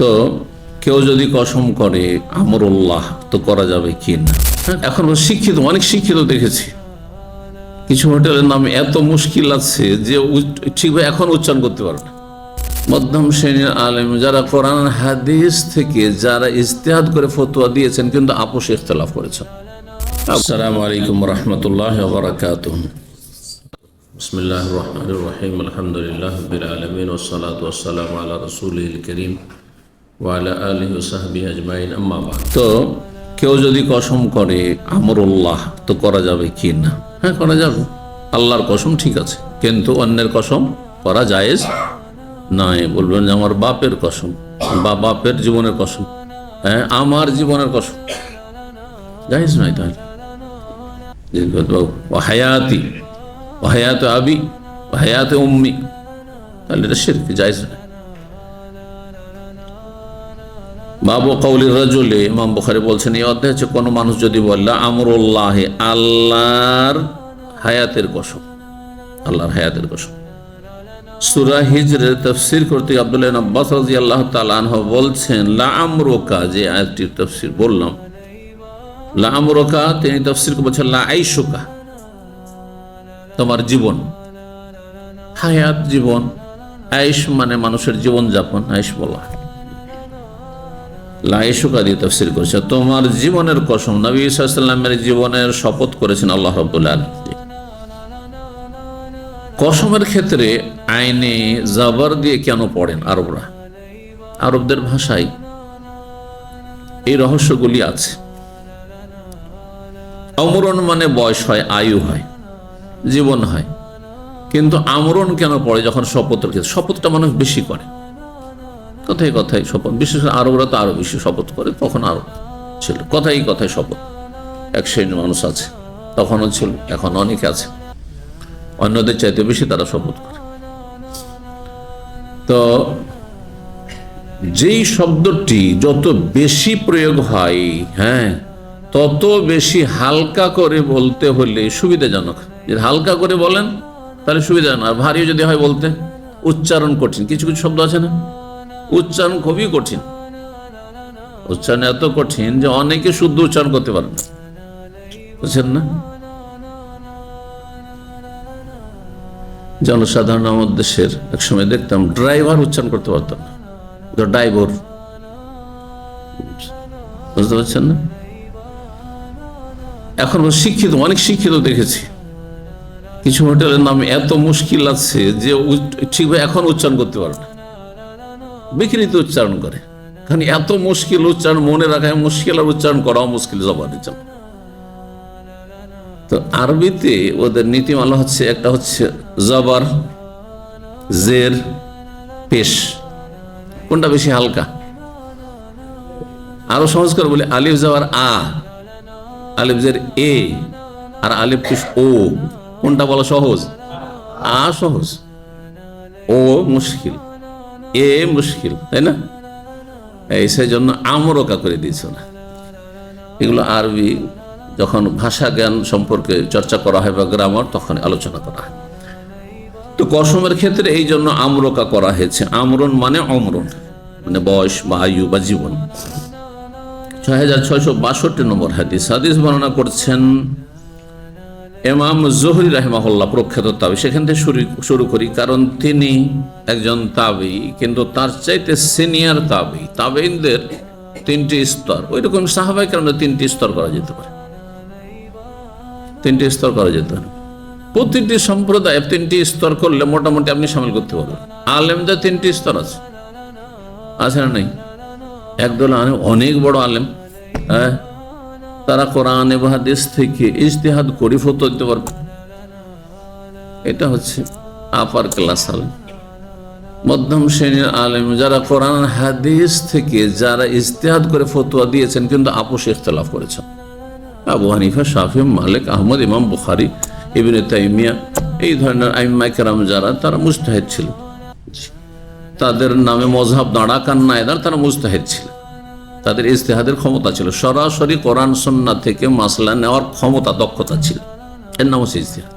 তো কেউ যদি কসম করে আমরুল্লাহ তো করা যাবে কি না। এখন শিক্ষিত অনেক শিক্ষিত দেখেছি, কিছু হোটেলের নামে এত মুশকিল আছে যে ঠিকভাবে এখন উচ্চারণ করতে পারে না। মধ্যম শ্রেণীর আলেম যারা কোরআন হাদিস থেকে যারা ইজতিহাদ করে ফতোয়া দিয়েছেন কিন্তু আপোষ ইখতিলাফ করেছেন। আসসালামু আলাইকুম রাহমাতুল্লাহি ওয়া বারাকাতুহু। বিসমিল্লাহির রহমানির রহিম। আলহামদুলিল্লাহি রাব্বিল আলামিন ওয়াস সালাতু ওয়াস সালামু আলা রাসূলিল কারীম ওয়া আলা আলিহি ওয়া সাহবিহি আজমাইন, আম্মা বা'দ। তো কেউ যদি কসম করে আমরুল্লাহ তো করা যাবে কি না? হ্যাঁ, করা যাবে। আল্লাহর কসম ঠিক আছে, কিন্তু অন্যের কসম করা জায়েজ নয়। বলবেন যে আমার বাপের কসম বা বাপের জীবনের কসম, হ্যাঁ আমার জীবনের কসম জায়েজ নয়। তাহলে হায়াতি হায়াত আবি হায়াত উম্মি, তাহলে এটা শিরক, জায়েজ নয়। বাবু কওলির রাজুলে, ইমাম বুখারী বলছেন এই অধ্যায় হচ্ছে কোন মানুষ যদি বলল আমরুল্লাহ আল্লাহর হায়াতের কসম, আল্লাহর হায়াতের কসম। সূরা হিজরের তাফসীর করতে আব্দুল্লাহ ইবনে আব্বাস রাদিয়াল্লাহু তাআলা আনহু বলছেন লা আমরুকা, যে আয়াতটির তাফসীর বললাম লা আমরুকা, তিনি তাফসীর করে বলছেন লা আইশুকা, তোমার জীবন। হায়াত জীবন, আইশ মানে মানুষের জীবন যাপন, আইশ বলা। লা আইশুকা দিয়ে তাফসীর করেছে তোমার জীবনের কসম। নবী সাল্লাল্লাহু আলাইহি ওয়াসাল্লামের জীবনের শপথ করেছেন আল্লাহ রাব্বুল আলামিন। কসমের ক্ষেত্রে আইনে জাবার দিয়ে কেন পড়েন আরবরা? আরবদের ভাষায় এই রহস্যগুলি আছে। আমরণ মানে বয়স হয়, আয়ু হয়, জীবন হয়, কিন্তু আমরণ কেন পড়ে যখন শপথের ক্ষেত্রে? শপথটা মানুষ বেশি করে, কথায় কথায় শপথ, বিশেষ করে আরবরা তো আরো বেশি শপথ করে। তখন আরো ছিল কথায় কথায় শপথ, এক শ্রেণীর মানুষ আছে, তখনও ছিল, এখন অনেকে আছে, অন্যদের চাইতে বেশি তারা শপথ করে। তো যেই শব্দটি যত বেশি প্রয়োগ হয়, হ্যাঁ, তত বেশি হালকা করে বলতে হলে সুবিধাজনক। যদি হালকা করে বলেন তাহলে সুবিধাজনক, আর ভারী যদি হয় বলতে উচ্চারণ কঠিন। কিছু কিছু শব্দ আছে না, উচ্চারণ খুবই কঠিন, উচ্চারণ এত কঠিন যে অনেকে শুদ্ধ উচ্চারণ করতে পারে না, বুঝছেন না? জনসাধারণ আমাদের দেশের একসময় দেখতাম ড্রাইভার উচ্চারণ করতে পারতাম না, ড্রাইভার, বুঝতে পারছেন না? এখন শিক্ষিত অনেক শিক্ষিত দেখেছি, কিছু হোটেলের নামে এত মুশকিল আছে যে ঠিকভাবে এখন উচ্চারণ করতে পারে না, বিকৃত উচ্চারণ করে। কারণ এত মুশকিল উচ্চারণ মনে রাখা মুশকিল, আর উচ্চারণ করাও মুশকিল জবানের জন্য। তো আরবিতে ওদের নীতিমালা হচ্ছে, একটা হচ্ছে জবর, জের, পেশ, কোনটা বেশি হালকা? আরো সহজ করে বলি, আলিফ জবর আ, আলিফ জের এ, আর আলিফ পেশ ও, কোনটা বলা সহজ? আ সহজ, ও মুশকিল, এ মুশকিল, তাই না? এই সেই জন্য আমরকা করে দিয়েছ না। এগুলো আরবি যখন ভাষা জ্ঞান সম্পর্কে চর্চা করা হয় বা গ্রামার, তখন আলোচনা করা হয়। তো কসমের ক্ষেত্রে এই জন্য আমরকা করা হয়েছে। আমরণ মানে অমরণ, মানে বয়স বা আয়ু বা জীবন। 6662 নম্বর হাদিস। হাদিস বর্ণনা করছেন ইমাম জোহরি রাহিমাহুল্লাহ, প্রখ্যাত তাবী। সেখান থেকে শুরু করি, কারণ তিনি একজন তাবী, কিন্তু তার চাইতে সিনিয়র তাবী। তাবেঈনদের 3টি স্তর, ওই রকম সাহাবায়ে কেরামের 3টি স্তর করা যেতে পারে, 3টি স্তর করা যেতে পারে। প্রতিটি সম্প্রদায় 3টি স্তর করলে মোটামুটি আপনি সামিল করতে পারবেন। আলেমদের 3টি স্তর আছে, আছে না নেই? একদল আলেম অনেক বড় আলেম, হ্যাঁ, তারা কোরআন এবং হাদিস থেকে ইজতিহাদ করে ফতোয়া দিতে পারবে। এটা হচ্ছে আপার ক্লাস আলেম। মধ্যম শ্রেণীর আলেম যারা কোরআন হাদিস থেকে যারা ইজতিহাদ করে ফতোয়া দিয়েছেন কিন্তু আপোষ ইখতিলাফ করেছেন। আবু হানিফা, শাফি, মালিক, আহমদ, ইমাম বুখারী, ইবনে তাইমিয়া, এই ধরনের আইম্মায়ে কেরাম যারা, তারা মুজতাহিদ ছিল, তাদের নামে মযহাব দাঁড়া কান্না এদার, তারা মুজতাহিদ ছিল, তাদের ইজতিহাদের ক্ষমতা ছিল, সরাসরি কোরআন সুন্নাহ থেকে মাসলা নেওয়ার ক্ষমতা, দক্ষতা ছিল, এর নাম হচ্ছে ইজতিহাদ।